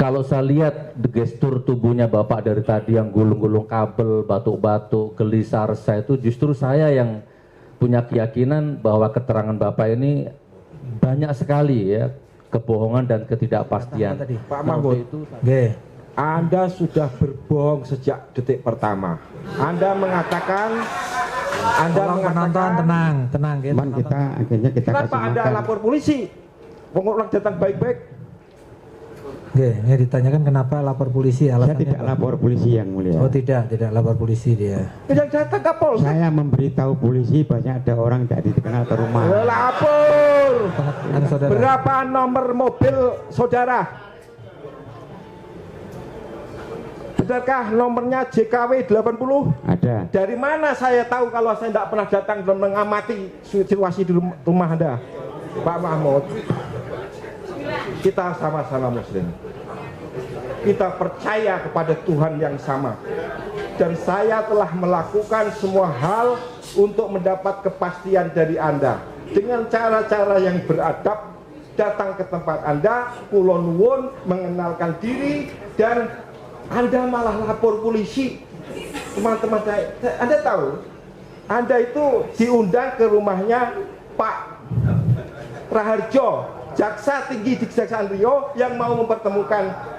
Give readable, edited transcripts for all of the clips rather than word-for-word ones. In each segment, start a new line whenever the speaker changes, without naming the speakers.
Kalau saya lihat gestur tubuhnya Bapak dari tadi yang gulung-gulung kabel, batuk-batuk, gelisar, saya itu justru saya yang punya keyakinan bahwa keterangan Bapak ini banyak sekali ya kebohongan dan ketidakpastian.
Pak Mahmud, Anda sudah berbohong sejak detik pertama. Anda mengatakan
tenang gitu.
Kita kenapa Anda lapor polisi? Orang datang baik-baik.
Ini ditanyakan kenapa lapor polisi, alasannya.
Saya tidak lapor polisi yang mulia.
Oh tidak lapor polisi dia.
Yang datang Kapolsek.
Saya memberitahu polisi banyak ada orang tidak dikenal ke rumah.
Lapor.
Saudara.
Berapa nomor mobil saudara? Benarkah nomornya JKW 80?
Ada.
Dari mana saya tahu kalau saya tidak pernah datang dan mengamati situasi di rumah Anda? Pak Mahmud, kita sama-sama muslim. Kita percaya kepada Tuhan yang sama. Dan saya telah melakukan semua hal untuk mendapat kepastian dari Anda. Dengan cara-cara yang beradab, datang ke tempat Anda, kula nuwun, mengenalkan diri, dan Anda malah lapor polisi. Teman-teman saya, Anda tahu, Anda itu diundang ke rumahnya Pak Raharjo, jaksa tinggi di Kejaksaan Riau yang mau mempertemukan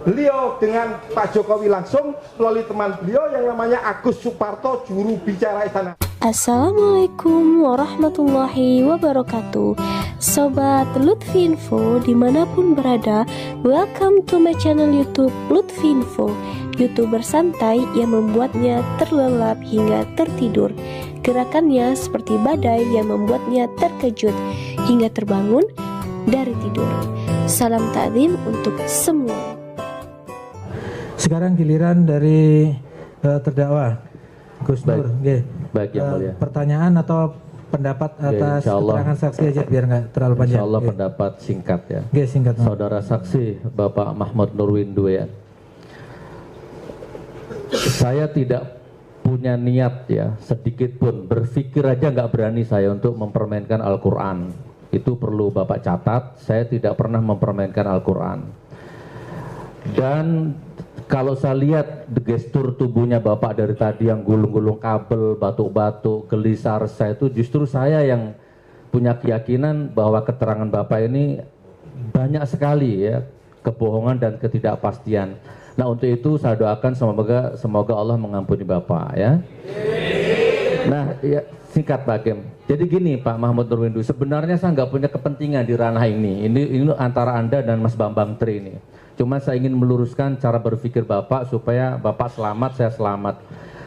beliau dengan Pak Jokowi langsung melalui teman beliau yang namanya Agus Suparto, juru bicara istana.
Assalamualaikum warahmatullahi wabarakatuh. Sobat Lutfi Info dimanapun berada, welcome to my channel YouTube Lutfi Info, YouTuber santai yang membuatnya terlelap hingga tertidur. Gerakannya seperti badai yang membuatnya terkejut hingga terbangun dari tidur. Salam takzim untuk semua.
Sekarang giliran dari terdakwa Gus Nur.
Baik yang mulia.
Pertanyaan atau pendapat atas keterangan saksi aja biar nggak terlalu panjang.
Insya Allah pendapat singkat ya.
Singkat.
Saudara saksi Bapak Mahmud Nurwindu ya. Saya tidak punya niat ya sedikit pun, berpikir aja nggak berani saya untuk mempermainkan Al-Quran. Itu perlu Bapak catat, saya tidak pernah mempermainkan Al-Quran. Dan kalau saya lihat gestur tubuhnya Bapak dari tadi yang gulung-gulung kabel, batuk-batuk, gelisar, saya itu justru saya yang punya keyakinan bahwa keterangan Bapak ini banyak sekali ya kebohongan dan ketidakpastian. Nah untuk itu saya doakan semoga Allah mengampuni Bapak ya. Nah ya, singkat Pak Hakim. Jadi gini Pak Mahmud Nurwindu, sebenarnya saya nggak punya kepentingan di ranah ini. Ini antara Anda dan Mas Bambang Tri ini. Cuma saya ingin meluruskan cara berpikir Bapak supaya Bapak selamat, saya selamat.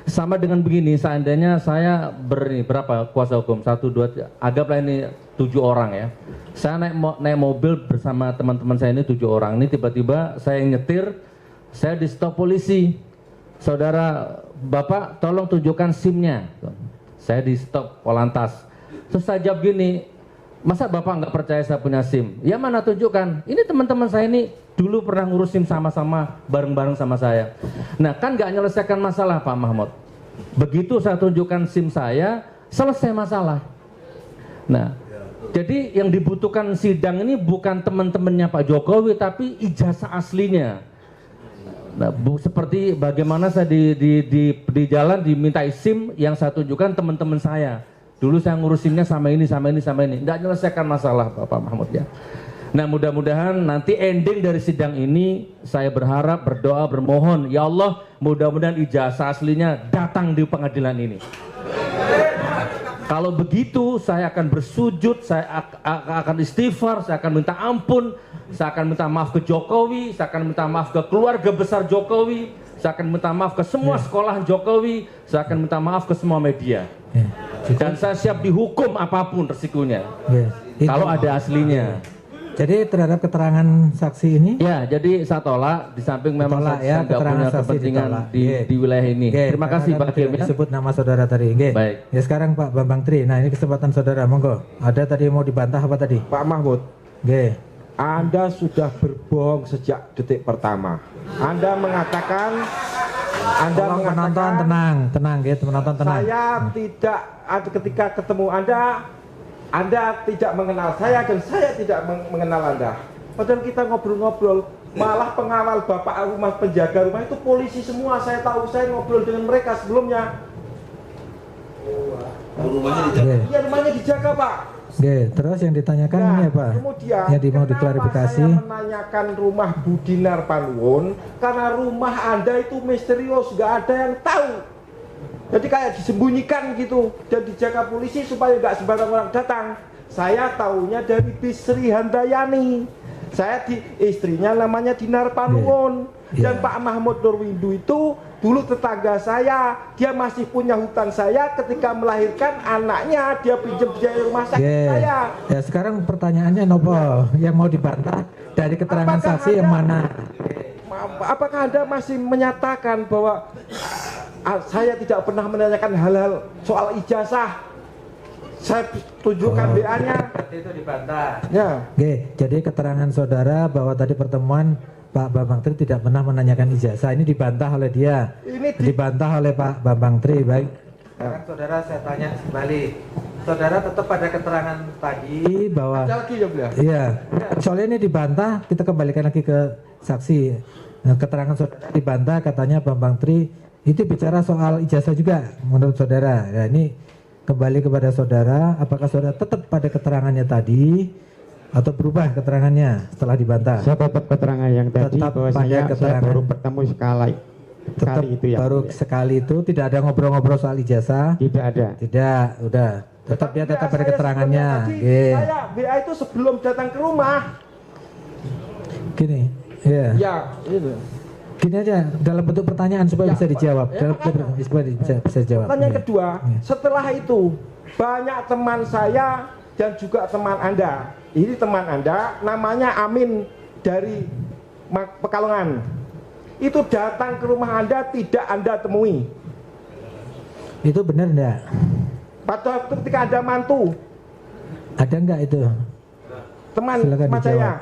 Sama dengan begini, seandainya saya berapa kuasa hukum? 1, 2, anggaplah ini 7 orang ya. Saya naik mobil bersama teman-teman saya ini 7 orang. Ini tiba-tiba saya yang nyetir, saya di stop polisi. Saudara Bapak tolong tunjukkan SIM-nya. Saya di stop Polantas. Terus saya jawab gini, masa Bapak nggak percaya saya punya SIM? Ya mana tunjukkan. Ini teman-teman saya ini dulu pernah ngurus SIM sama-sama bareng-bareng sama saya. Nah kan nggak menyelesaikan masalah Pak Mahmud. Begitu saya tunjukkan SIM saya, selesai masalah. Nah jadi yang dibutuhkan sidang ini bukan teman-temannya Pak Jokowi, tapi ijazah aslinya. Nah, seperti bagaimana saya di jalan dimintai SIM yang saya tunjukkan teman-teman saya. Dulu saya ngurusinnya sama ini. Nggak menyelesaikan masalah Bapak Mahmud ya. Nah mudah-mudahan nanti ending dari sidang ini saya berharap, berdoa, bermohon ya Allah mudah-mudahan ijazah aslinya datang di pengadilan ini. Kalau begitu saya akan bersujud, saya akan istighfar, saya akan minta ampun, saya akan minta maaf ke Jokowi, saya akan minta maaf ke keluarga besar Jokowi, saya akan minta maaf ke semua sekolah Jokowi, saya akan minta maaf ke semua media. Dan saya siap dihukum apapun resikonya. Kalau ada aslinya.
Jadi terhadap keterangan saksi ini?
Ya, jadi saya tolak. Di samping memang saya nggak punya kepentingan di wilayah ini. Terima kasih Pak Hakim.
Disebut nama saudara tadi.
Baik.
Ya sekarang Pak Bambang Tri. Nah ini kesempatan saudara, monggo. Ada tadi mau dibantah apa tadi?
Pak Mahmud, Anda sudah berbohong sejak detik pertama. Anda mengatakan
penonton tenang gitu, penonton tenang.
Saya tidak, ketika ketemu Anda tidak mengenal saya dan saya tidak mengenal Anda. Padahal kita ngobrol-ngobrol, malah pengawal bapak rumah, penjaga rumah itu polisi semua. Saya tahu, saya ngobrol dengan mereka sebelumnya.
Rumahnya dijaga.
Iya, rumahnya dijaga, Pak.
Oke, terus yang ditanyakan
Nah,
ini apa?
kemudian
Yang mau
kenapa
diklarifikasi?
saya menanyakan rumah Budinar Panwon? Karena rumah Anda itu misterius, nggak ada yang tahu. Jadi kayak disembunyikan gitu dan dijaga polisi supaya nggak sembarang orang datang. Saya tahunya dari Bisri Handayani. Saya istrinya namanya Dinar Panwon. Dan Pak Mahmud Nurwindu itu dulu tetangga saya. Dia masih punya hutang saya ketika melahirkan anaknya. Dia pinjam biaya rumah sakit saya.
Ya sekarang pertanyaannya nopo yang mau dibantah dari keterangan saksi yang mana?
Apakah Anda masih menyatakan bahwa saya tidak pernah menanyakan hal-hal soal ijazah? Saya tunjukkan BA-nya.
Itu dibantah.
Ya.
Oke, jadi keterangan saudara bahwa tadi pertemuan Pak Bambang Tri tidak pernah menanyakan ijazah, ini dibantah oleh dia. Dibantah oleh Pak Bambang Tri, baik. Sekarang saudara saya tanya kembali. Saudara tetap pada keterangan tadi bahwa
Ada lagi ya, beliau?
iya, soalnya ini dibantah, kita kembalikan lagi ke saksi. Nah, keterangan saudara dibantah, katanya Bambang Tri itu bicara soal ijazah juga menurut saudara. Ya, ini kembali kepada saudara, apakah saudara tetap pada keterangannya tadi atau berubah keterangannya setelah dibantah?
Saya tetap keterangan yang tadi
Tetap
bahwa
pada
saya baru bertemu sekali itu yang
baru
mulia.
sekali itu, tidak ada ngobrol-ngobrol soal ijazah?
Tidak ada.
Tidak, udah. Tetap dia tetap pada keterangannya.
Saya BA itu sebelum datang ke rumah.
Gini, ya.
Ya, itu.
Gini aja, dalam bentuk pertanyaan supaya
Ya,
bisa dijawab.
Pak.
Dalam bentuk supaya bisa dijawab.
Pertanyaan
Ya.
kedua,
Ya.
setelah itu banyak teman saya dan juga teman Anda. Ini teman Anda, namanya Amin dari Pekalongan. Itu datang ke rumah Anda, tidak Anda temui.
Itu benar enggak?
Pada waktu ketika Anda mantu,
Ada enggak itu?
teman
Silakan
teman saya.
dijawab.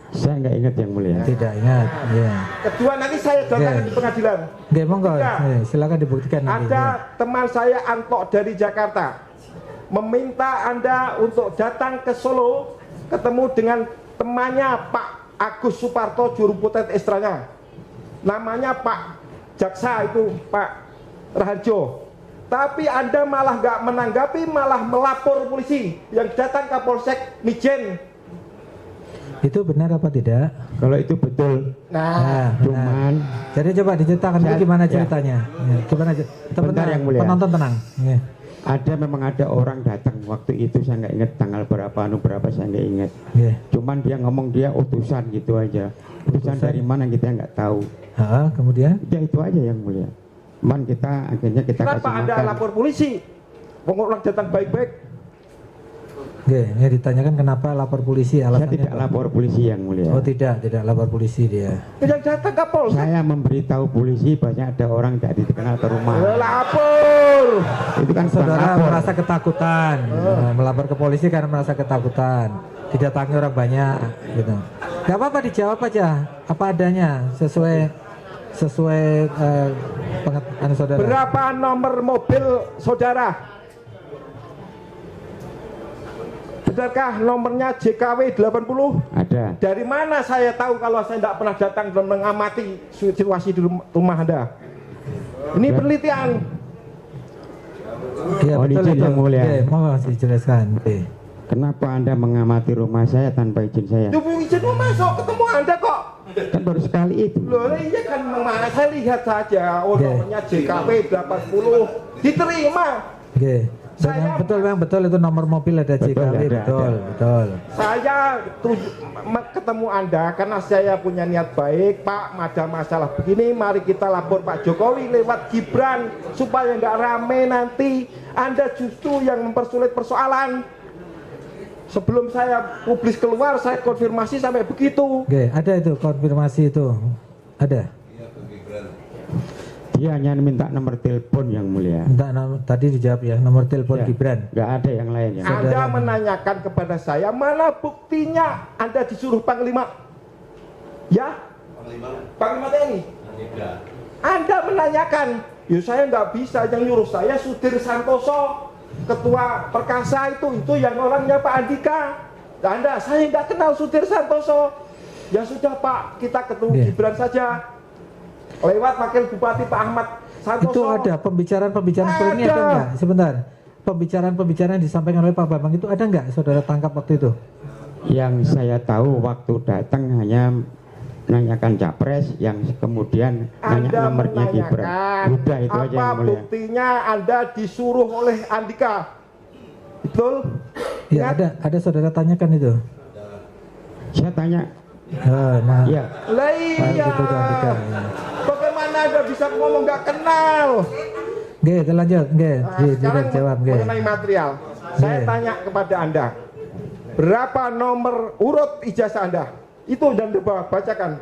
Saya nggak ingat yang mulia.
Tidak ingat. Ya.
Kedua, nanti saya datangkan
Ya.
di pengadilan.
Oke, monggo.
Ya.
Silakan dibuktikan nanti.
Ada
Ya.
teman saya Anto dari Jakarta meminta Anda untuk datang ke Solo ketemu dengan temannya Pak Agus Suparto juru putet istranya, namanya Pak Jaksa itu Pak Raharjo. Tapi Anda malah nggak menanggapi, malah melapor polisi yang datang ke Polsek Mijen.
Itu benar apa tidak?
Kalau itu betul.
Nah,
Cuman
Jadi coba diceritakan itu gimana
Ya.
ceritanya. Ya, gimana?
Bentar yang mulia.
Penonton tenang. Ya.
memang ada orang datang waktu itu, saya nggak ingat tanggal berapa saya nggak ingat.
Ya.
Cuman dia ngomong dia utusan gitu aja. Utusan dari mana kita nggak tahu.
Kemudian?
Ya itu aja yang mulia. Cuman kita akhirnya kita
kenapa
kasih
Anda
makan.
lapor polisi? Orang datang baik-baik.
Oke, ya ditanyakan kenapa lapor polisi,
Saya
alasannya
tidak
apa?
lapor polisi yang mulia.
Oh tidak lapor polisi dia.
Yang datang ke Polsek.
Saya memberitahu polisi banyak ada orang tidak dikenal ke rumah.
Lapor.
Itu kan
Saudara
lapor.
merasa ketakutan, melapor ke polisi karena merasa ketakutan, didatangi orang banyak, gitu. Gak apa-apa, dijawab aja apa adanya sesuai pengetahuan saudara.
Berapa nomor mobil saudara? Benarkah nomornya JKW 80?
Ada.
Dari mana saya tahu kalau saya tidak pernah datang dan mengamati situasi di rumah Anda? Ini penelitian.
Iya
Oh,
betul
izin
itu.
yang mulia.
Oke, mau dijelaskan. Oke.
Kenapa Anda mengamati rumah saya tanpa izin saya?
Tubuh izin mau masuk ketemu Anda kok.
Kan baru sekali itu.
Loh, iya kan memang saya lihat saja. Oh, nomornya JKW 80 diterima.
Oke.
Saya-
Memang betul itu nomor mobil ada JKW,
ada.
betul.
Saya ketemu Anda karena saya punya niat baik. Pak, ada masalah begini, mari kita lapor Pak Jokowi lewat Gibran supaya nggak rame nanti. Anda justru yang mempersulit persoalan. Sebelum saya publis keluar, saya konfirmasi sampai begitu.
Oke, ada itu konfirmasi itu. Ada.
Dia hanya minta nomor telepon yang mulia.
Tadi dijawab ya, nomor telepon
Ya,
Gibran.
nggak ada yang lain ya.
Anda menanyakan kepada saya, mana buktinya Anda disuruh Panglima? Ya? Panglima TNI? Anda menanyakan, ya saya nggak bisa, yang nyuruh saya Sudir Santoso, Ketua Perkasa itu yang orangnya Pak Andika. Anda, saya nggak kenal Sudir Santoso. Ya sudah Pak, kita ketemu
Iya.
Gibran saja. Lewat Wakil Bupati Pak Ahmad Santoso.
Itu ada pembicaraan seperti ini ada nggak? Sebentar. Pembicaraan yang disampaikan oleh Pak Bambang itu ada nggak saudara tangkap waktu itu?
Yang saya tahu waktu datang hanya nanyakan capres, yang kemudian nanya
Anda
nomornya Gibran.
menanyakan
Udah itu aja
apa
yang mulia.
buktinya Anda disuruh oleh Andika. Betul?
Ya ada saudara tanyakan itu.
Saya tanya,
Nah,
ya
Lah
Pak
iya.
Gitu Andika.
Bagaimana Anda bisa ngomong nggak kenal?
Oke, kita lanjut. Oke,
Nah, sekarang
jawab. Oke.
mengenai material. Saya
Iya.
tanya kepada Anda. Berapa nomor urut ijazah Anda? Itu dan bacakan.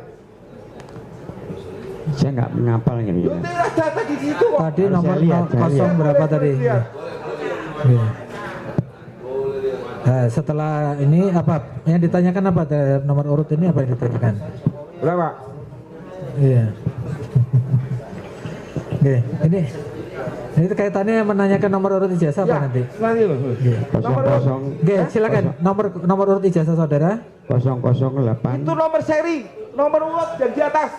saya nggak menghafal ini.
Itu ada tadi di situ kok.
Tadi
Saya
nomor
lihat.
kosong berapa tadi?
Lihat.
Iya. Nah, setelah ini apa yang ditanyakan apa nomor urut ini apa yang ditanyakan?
Berapa?
Iya. Oke, ini kaitannya menanyakan nomor urut ijazah apa nanti?
Nanti loh. Nomor urut.
Kosong
Oke, silakan nomor urut ijazah saudara.
008.
Itu nomor seri, nomor urut yang di atas.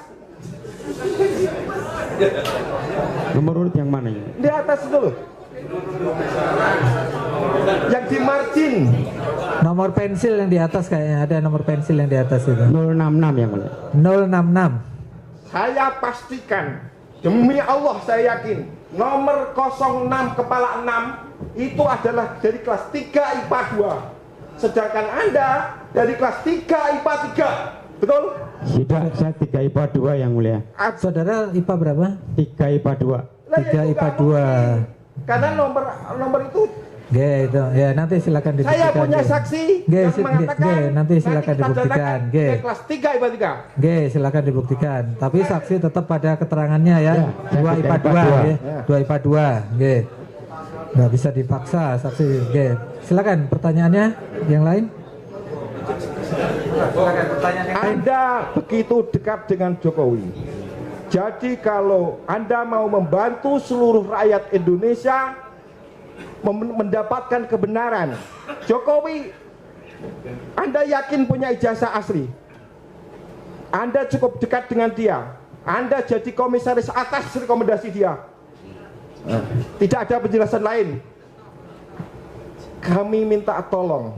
Nomor urut yang mana ini?
Di atas itu loh. Yang di margin.
Nomor pensil yang di atas kayaknya ada nomor pensil yang di atas itu.
066 yang mana?
066.
Saya pastikan, demi Allah saya yakin, nomor 06 kepala 6 itu adalah dari kelas 3 IPA 2. Sedangkan Anda dari kelas 3 IPA 3. Betul?
Tidak, saya 3 IPA 2 yang mulia.
Saudara IPA berapa?
3 IPA 2.
Lah,
3
itu
IPA
nggak
2.
mungkin. Karena nomor itu
Oke, itu ya nanti silakan dibuktikan.
saya punya
Ge.
saksi
Ge,
yang
si-
mengatakan
ge, nanti silakan
kita
dibuktikan.
danakan
Ge.
ke kelas 3 IPA 3.
Oke, silakan dibuktikan. Tapi saksi tetap pada keterangannya ya.
Ya,
2
saya
IPA 2
IPA 2.
ya.
Ya.
2 IPA 2. Oke. Nggak bisa dipaksa saksi. Oke. Silakan pertanyaannya yang lain. Silakan pertanyaan yang lain.
Anda begitu dekat dengan Jokowi. Jadi kalau Anda mau membantu seluruh rakyat Indonesia mendapatkan kebenaran, Jokowi, Anda yakin punya ijazah asli? Anda cukup dekat dengan dia. Anda jadi komisaris atas rekomendasi dia. Tidak ada penjelasan lain. Kami minta tolong,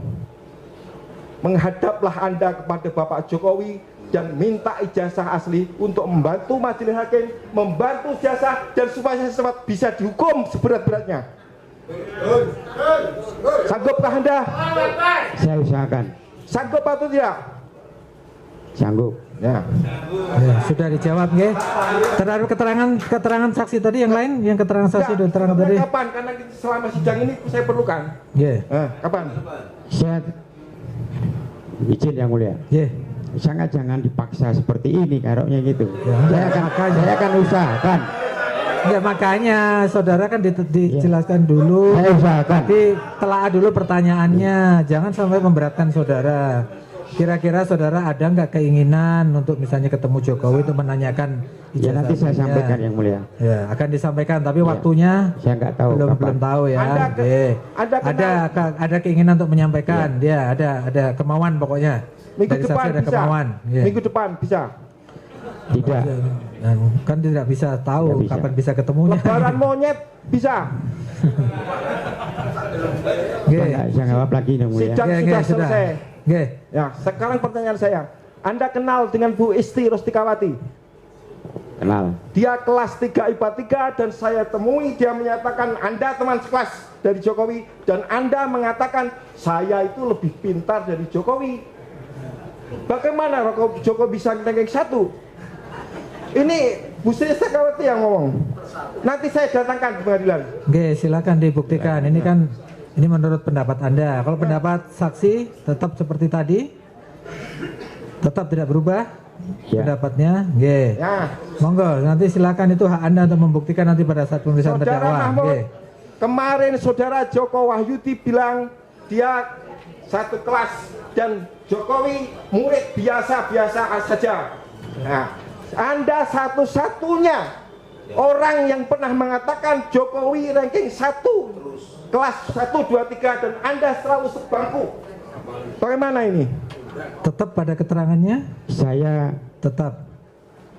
menghadaplah Anda kepada Bapak Jokowi dan minta ijazah asli untuk membantu majelis hakim, membantu jasa, dan supaya cepat bisa dihukum seberat-beratnya. Sanggupkah Anda?
Saya usahakan.
Sanggup atau tidak?
Sanggup.
Ya.
Ya, sudah dijawab nggih. Terhadap keterangan saksi tadi yang lain, yang keterangan saksi dan keterangan tadi.
Kapan? Karena selama sidang ini saya perlukan.
Nggih.
Kapan?
Saya izin yang mulia.
Nggih.
Sangat jangan dipaksa seperti ini karoknya gitu.
Ya,
Saya akan usahakan.
Ya makanya saudara kan dijelaskan dulu.
Saya usahakan.
Telaah dulu pertanyaannya, jangan sampai memberatkan saudara. Kira-kira saudara ada nggak keinginan untuk misalnya ketemu Jokowi untuk menanyakan
Ya nanti saya
ijazahnya?
sampaikan yang mulia.
Ya akan disampaikan, tapi
Ya.
waktunya
Saya nggak tahu kapan.
belum tahu ya.
Anda
Oke.
kenal-
ada keinginan untuk menyampaikan, dia ada kemauan pokoknya.
Minggu
Dari
depan
saksi ada
bisa.
kemauan. Ya.
Minggu depan bisa.
Tidak.
Nah, kan tidak bisa tahu
Nggak bisa.
kapan bisa ketemunya.
Lebaran monyet bisa.
Oke.
Saya jawab lagi yang mulia.
Sidang
Oke,
sudah
sudah.
selesai.
Oke.
Ya, sekarang pertanyaan saya. Anda kenal dengan Bu Isti Rustikawati?
Kenal.
Dia kelas 3 IPA 3 dan saya temui dia menyatakan Anda teman sekelas dari Jokowi dan Anda mengatakan saya itu lebih pintar dari Jokowi. Bagaimana Jokowi bisa ranking 1? Ini Bu Sri Rustikawati yang ngomong. Nanti saya datangkan ke pengadilan.
Oke, silakan dibuktikan. Ini kan ini menurut pendapat Anda. Kalau pendapat saksi tetap seperti tadi, tetap tidak berubah
Ya.
pendapatnya. Oke.
Ya,
Monggo, nanti silakan itu hak Anda untuk membuktikan nanti pada saat pemeriksaan
Saudara
terdakwa.
Mahmud,
Oke.
kemarin Saudara Joko Wahyudi bilang dia satu kelas dan Jokowi murid biasa-biasa saja. Nah, Anda satu-satunya orang yang pernah mengatakan Jokowi ranking 1 kelas 1, 2, 3 dan Anda selalu sebangku. Bagaimana ini?
tetap pada keterangannya?
Saya
Tetap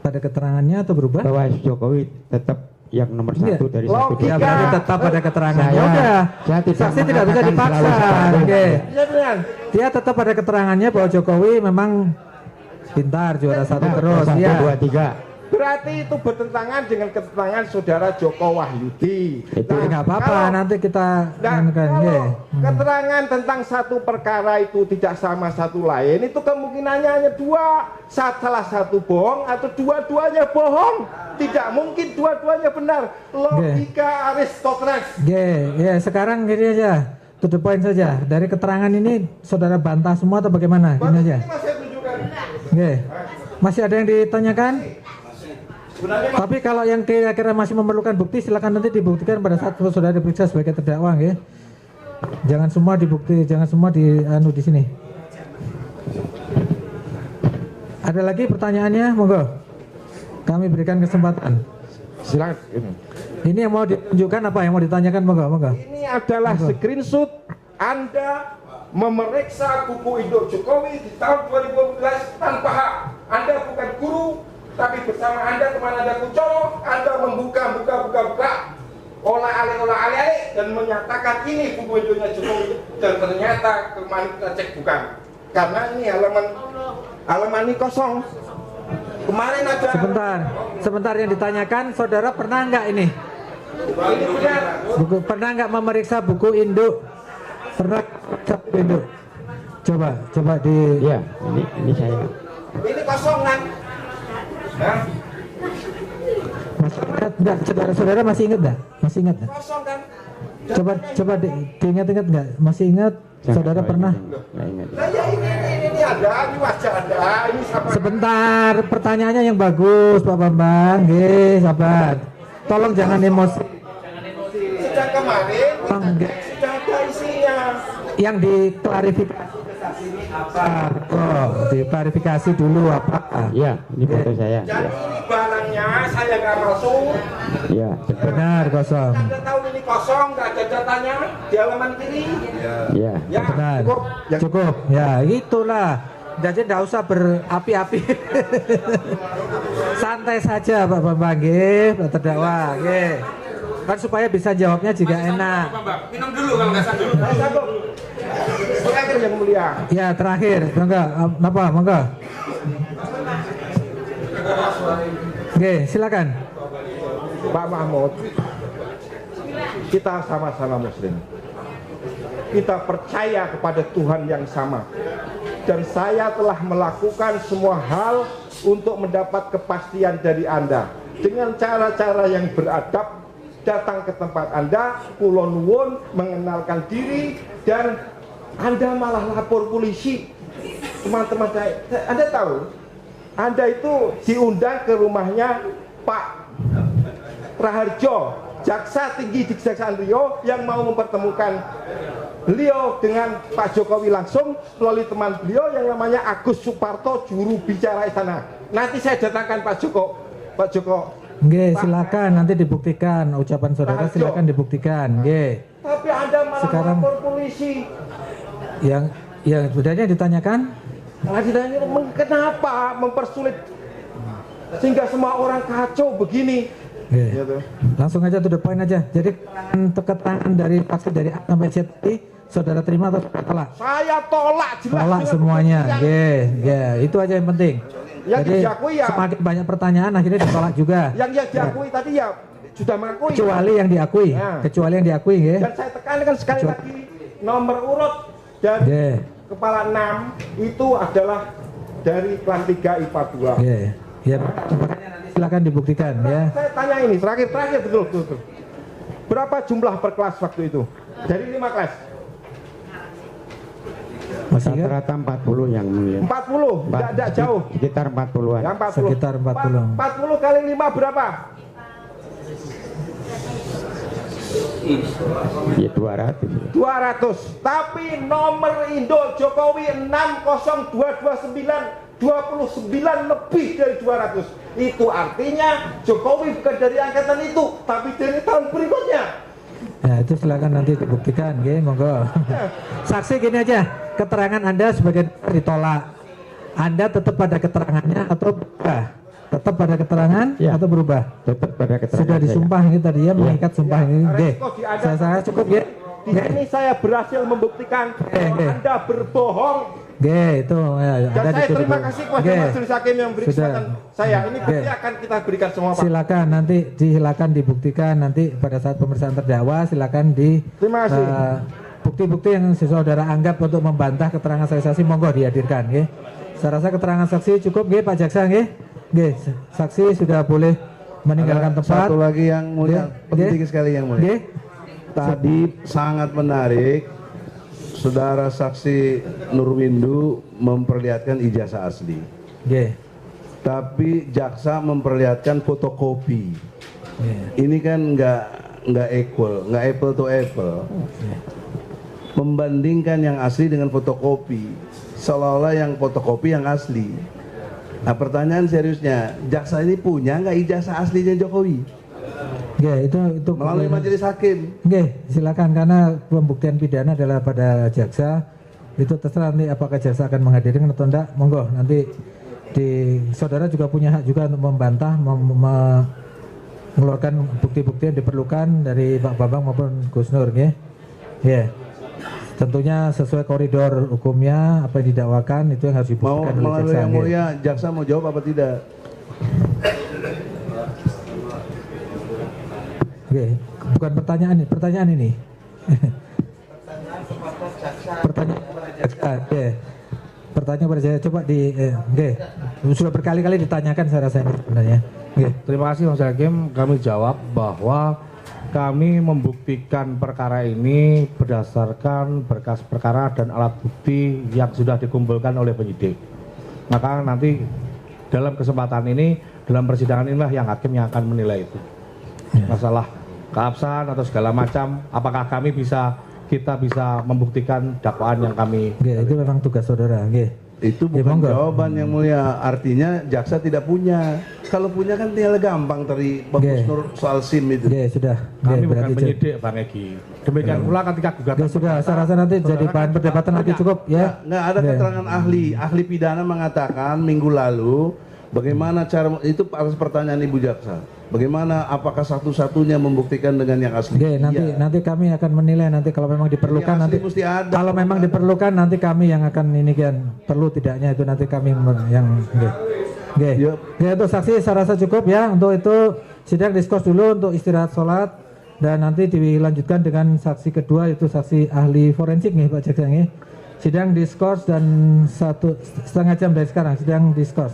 pada keterangannya atau berubah?
bahwa Jokowi tetap yang nomor satu dari satu.
Ya berarti tetap pada keterangannya.
Saya-
Udah.
saya tidak
Saksi tidak bisa
mengatakan
dipaksa.
selalu sepakat.
Oke.
Iya benar.
Dia tetap pada keterangannya bahwa Jokowi memang pintar, juara satu terus.
Satu,
Ya.
dua, tiga.
Berarti itu bertentangan dengan keterangan saudara Joko Wahyudi.
Itu
Nggak apa-apa, nanti kita
Nah,
anukan.
kalau
Ya.
keterangan tentang satu perkara itu tidak sama satu lain, itu kemungkinannya hanya dua. Salah satu bohong atau dua-duanya bohong. Tidak mungkin dua-duanya benar. Logika Aristoteles.
Ya, sekarang gini aja. To the point saja. Dari keterangan ini saudara bantah semua atau bagaimana? Gini aja.
Ini masih tunjukkan.
Oke. Masih ada yang ditanyakan? Tapi kalau yang kira-kira masih memerlukan bukti, silakan nanti dibuktikan pada saat saudara diperiksa sebagai terdakwa, ya. Jangan semua dibukti, jangan semua di sini. Ada lagi pertanyaannya, monggo. Kami berikan kesempatan.
Silakan.
Ini yang mau ditunjukkan apa yang mau ditanyakan, monggo.
Ini adalah screenshot Anda memeriksa buku Induk Jokowi di tahun 2012 tanpa hak. Anda bukan guru, tapi bersama Anda teman Anda Kucolo, Anda membuka olah alih dan menyatakan ini buku Induknya Jokowi, dan ternyata kemarin kita cek bukan, karena ini halaman ini kosong. Kemarin ada
Sebentar yang ditanyakan, saudara pernah nggak ini?
ini benar.
Pernah nggak memeriksa buku induk? Pernah buku induk? Coba di.
Iya, ini saya.
Ini kosong kan? Hah?
Masih ingat nggak? Saudara masih ingat nggak? Masih ingat nggak?
Kosong kan?
Coba diingat-ingat nggak? Masih ingat? Saudara pernah?
Nggak ingat.
Nah, ya ini ada, ini wajah ada, ini siapa?
Sebentar, pertanyaannya yang bagus, Pak Bambang. Sabar. Tolong jangan emosi.
Sejak kemarin
Enggak.
sudah ada isinya.
Yang diklarifikasi apa? Oh, diklarifikasi dulu apa?
Iya, ini foto saya.
Jadi
Iya.
ini barangnya saya nggak masuk.
Iya, betul.
Benar, kosong.
Anda tahu ini kosong, nggak ada datanya di halaman kiri.
Iya.
Ya,
Benar.
cukup. Ya,
Cukup. Ya, itulah. Jadi tidak usah berapi-api. Santai saja Pak Bambang, nggih, Pak terdakwa, nggih. Kan supaya bisa jawabnya juga enak.
minum dulu kalau nggak sanggup. Nggak sanggup. Terakhir yang mulia.
Ya, terakhir. Monggo, apa? Monggo. Oke, silakan.
Pak Mahmud, kita sama-sama Muslim. Kita percaya kepada Tuhan yang sama. Dan saya telah melakukan semua hal untuk mendapat kepastian dari Anda. Dengan cara-cara yang beradab, datang ke tempat Anda, kula nuwun, mengenalkan diri, dan Anda malah lapor polisi. Teman-teman saya, Anda tahu, Anda itu diundang ke rumahnya Pak Raharjo, jaksa tinggi di Kejaksaan Riau, yang mau mempertemukan beliau dengan Pak Jokowi langsung melalui teman beliau yang namanya Agus Suparto, juru bicara istana. Nanti saya datangkan Pak Joko.
Nggih, silakan nanti dibuktikan ucapan saudara, silakan dibuktikan. Nggih.
Tapi Anda malah
Sekarang
lapor polisi.
yang sebenarnya ditanyakan,
Nah, ditanya, kenapa mempersulit sehingga semua orang kacau begini?
nggih.
Gitu.
Langsung aja to the point aja. Jadi keterangan dari saksi dari A sampai Z tadi saudara terima atau saudara tolak?
Saya tolak jelas.
Tolak
dengan
semuanya.
bukti yang-
Nggih, nggih. Itu aja yang penting.
Yang
Jadi
diakui ya.
semakin banyak pertanyaan akhirnya ditolak juga.
Yang diakui tadi ya sudah mengakui.
Kecuali yang diakui,
Ya.
kecuali yang diakui, nggih.
Dan saya tekankan sekali lagi, nomor urut dan
Nggih.
kepala 6 itu adalah dari kelas 3 IPA 2.
Nggih. Ya, makanya nanti silakan dibuktikan ya.
Saya tanya ini, terakhir betul. Berapa jumlah per kelas waktu itu? Dari 5 kelas?
Masih ingat?
Rata-rata 40 yang mulia.
40, tidak jauh.
Sekitar 40-an.
Ya, 40.
Sekitar 40.
40 kali 5 berapa?
Ya 200.
200. Tapi nomor Indo Jokowi 60229, 29 lebih dari 200. Itu artinya Jokowi bukan dari angkatan itu, tapi dari tahun berikutnya.
Ya itu silakan nanti dibuktikan, nggih, monggo. Saksi gini aja, keterangan Anda sebagai ditolak. Anda tetap pada keterangannya atau berubah? Tetap pada keterangan
Ya.
atau berubah?
Tetap pada keterangan
Sudah
saya.
disumpah ini tadi ya, mengikat sumpah ini, nggih.
Resiko di Anda-
Saya cukup ya.
Di sini saya berhasil membuktikan bahwa
Oke.
Anda berbohong.
Nggih, itu ya,
Dan
Anda
saya
dituduh.
terima kasih kepada
Nggih.
Majelis Hakim yang beri
Sudah.
kesempatan saya. Ini bukti
Oke.
akan kita berikan semua, Pak.
Silakan nanti silakan dibuktikan nanti pada saat pemeriksaan terdakwa silakan di
Terima kasih.
bukti-bukti yang saudara anggap untuk membantah keterangan saksi monggo dihadirkan nggih. Saya rasa keterangan saksi cukup nggih Pak Jaksa nggih. Nggih, saksi sudah boleh meninggalkan
Ada
tempat.
satu lagi yang mulia,
Nggih,
penting
nggih.
sekali yang mulia.
Nggih.
Tadi sangat menarik, saudara saksi Nurwindu memperlihatkan ijazah asli,
Nggih.
tapi jaksa memperlihatkan fotokopi.
Nggih.
Ini kan nggak equal, nggak apple to apple. Membandingkan yang asli dengan fotokopi, seolah-olah yang fotokopi yang asli. Nah pertanyaan seriusnya, jaksa ini punya nggak ijazah aslinya Jokowi
Nggih, itu
melalui majelis hakim?
Nggih, silakan karena pembuktian pidana adalah pada jaksa. Itu terserah nanti apakah jaksa akan menghadirkan atau enggak. Monggo nanti di saudara juga punya hak juga untuk membantah mengeluarkan bukti-bukti yang diperlukan dari Pak Bambang maupun Gus Nur nggih. Nggih. Tentunya sesuai koridor hukumnya apa yang didakwakan itu yang harus
Mau
dibuktikan oleh
melalui
jaksa.
yang
nggih.
mulia, jaksa mau jawab apa tidak?
Oke, bukan pertanyaan ini, pertanyaan ini. Pertanyaan kepada jaksa, oke. Pertanyaan kepada saya, coba di, oke. Sudah berkali-kali ditanyakan saya rasa ini sebenarnya. Oke.
Terima kasih Mas Hakim, kami jawab bahwa kami membuktikan perkara ini berdasarkan berkas perkara dan alat bukti yang sudah dikumpulkan oleh penyidik. Maka nanti dalam kesempatan ini, dalam persidangan inilah yang hakim yang akan menilai itu. Masalah keabsahan atau segala macam, apakah kita bisa membuktikan dakwaan yang kami.
Oke, itu memang tugas saudara, oke.
Itu
Ya,
bukan
monggo.
jawaban yang mulia, artinya jaksa tidak punya. Kalau punya kan tinggal gampang dari Bagus
Oke.
Nur soal SIM itu.
Oke, sudah. Oke,
Kami bukan
berarti
penyidik Bang Egi. Demikian pula ketika gugatan.
Oke, sudah. Saya rasa nanti jadi bahan perdebatan nanti cukup ya.
Nggak ada
Oke.
keterangan ahli pidana mengatakan minggu lalu bagaimana cara itu atas pertanyaan Ibu jaksa. Bagaimana apakah satu-satunya membuktikan dengan yang asli?
Oke,
Iya.
nanti kami akan menilai nanti kalau memang diperlukan
Yang asli
nanti
mesti ada.
kalau memang diperlukan nanti kami yang akan ini kan perlu tidaknya itu nanti kami yang oke.
Yup.
Ya untuk saksi saya rasa cukup ya untuk itu sidang diskurs dulu untuk istirahat sholat dan nanti dilanjutkan dengan saksi kedua yaitu saksi ahli forensik nih Pak Jaksa nih. Sidang diskurs dan 1,5 jam dari sekarang sidang diskurs.